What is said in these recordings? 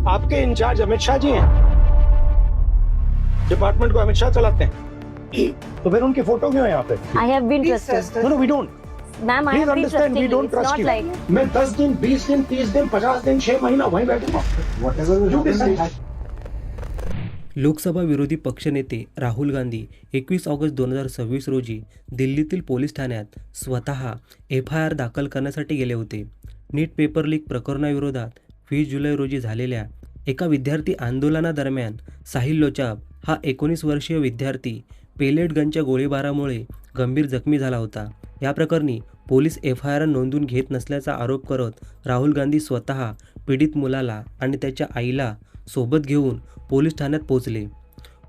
आपके इंचार्ज अमित शाह जी हैं, डिपार्टमेंट को अमित शाह चलाते हैं, तो फिर उनकी फोटो क्यों है यहाँ पे? I have been trusted. No we don't, Ma'am, I please have been understand, we trusting you. Don't It's trust not you. like मैं 10 दिन 20 दिन 30 दिन 50 दिन 6 महीना वहीं बैठूंगा। You decide. लोकसभा विरोधी पक्षनेते राहुल गांधी 21 ऑगस्ट 2026 रोजी दिल्लीतील पोलीस ठाण्यात स्वतः FIR दाखल करण्यासाठी गेले होते. नीट पेपर लीक प्रकरणाविरोधात 20 जुलै रोजी झालेल्या एका विद्यार्थी आंदोलनादरम्यान साहिल लोचाब हा 19 वर्षीय विद्यार्थी पेलेट गनच्या गोळीबारामुळे गंभीर जखमी झाला होता. या प्रकरणी पोलीस FIR नोंदवून घेत नसल्याचा आरोप करत राहुल गांधी स्वतः पीडित मुलाला आणि त्याच्या आईला सोबत घेऊन पोलीस ठाण्यात पोहोचले.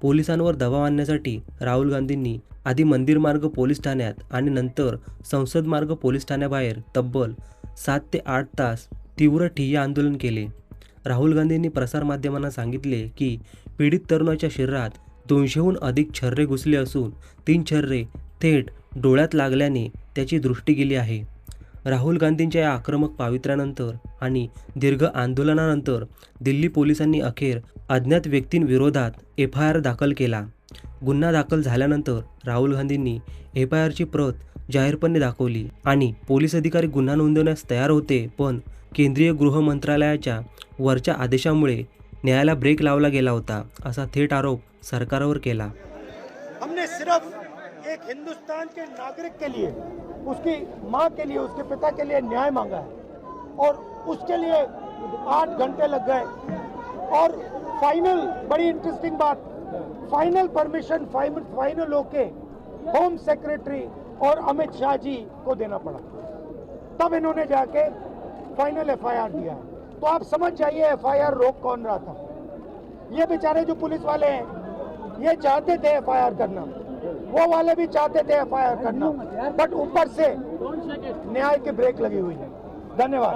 पोलिसांवर दबाव आणण्यासाठी राहुल गांधींनी आधी मंदिर मार्ग पोलीस ठाण्यात आणि नंतर संसद मार्ग पोलीस ठाण्याबाहेर तब्बल 7 ते 8 तास तीव्र ठिय्या आंदोलन केले. राहुल गांधींनी प्रसारमाध्यमांना सांगितले की पीडित तरुणाच्या शरीरात 200हून अधिक छर्रे घुसले असून 3 छर्रे थेट डोळ्यात लागल्याने त्याची दृष्टी गेली आहे. राहुल गांधींच्या या आक्रमक पावित्र्यानंतर आणि दीर्घ आंदोलनानंतर दिल्ली पोलिसांनी अखेर अज्ञात व्यक्तींविरोधात FIR दाखल केला. गुन्हा दाखल झाल्यानंतर राहुल गांधींनी FIRची प्रत जाहीरपणे दाखवली आणि पोलीस अधिकारी गुन्हा नोंदवण्यास तयार होते, पण केंद्रीय गृह मंत्रालयाच्या वरच्या आदेशामुळे न्यायाला ब्रेक लावला गेला होता, असा थेट आरोप सरकारवर केला. हमने सिर्फ एक हिंदुस्तान के नागरिक के लिए, उसकी माँ के लिए, उसके पिता के लिए न्याय मांगा है और उसके लिए 8 घंटे लग गए और फाइनल, बड़ी इंटरेस्टिंग बात, final permission final okay home secretary और अमित शाह जी को देना पड़ा, तब इन्होंने जाके फाइनल FIR दिया है. तो आप समझ जाइए FIR रोक कौन रहा था. ये बेचारे जो पुलिस वाले हैं, ये चाहते थे FIR करना, वो वाले भी चाहते थे FIR करना, बट ऊपर से न्याय की ब्रेक लगी हुई है. धन्यवाद.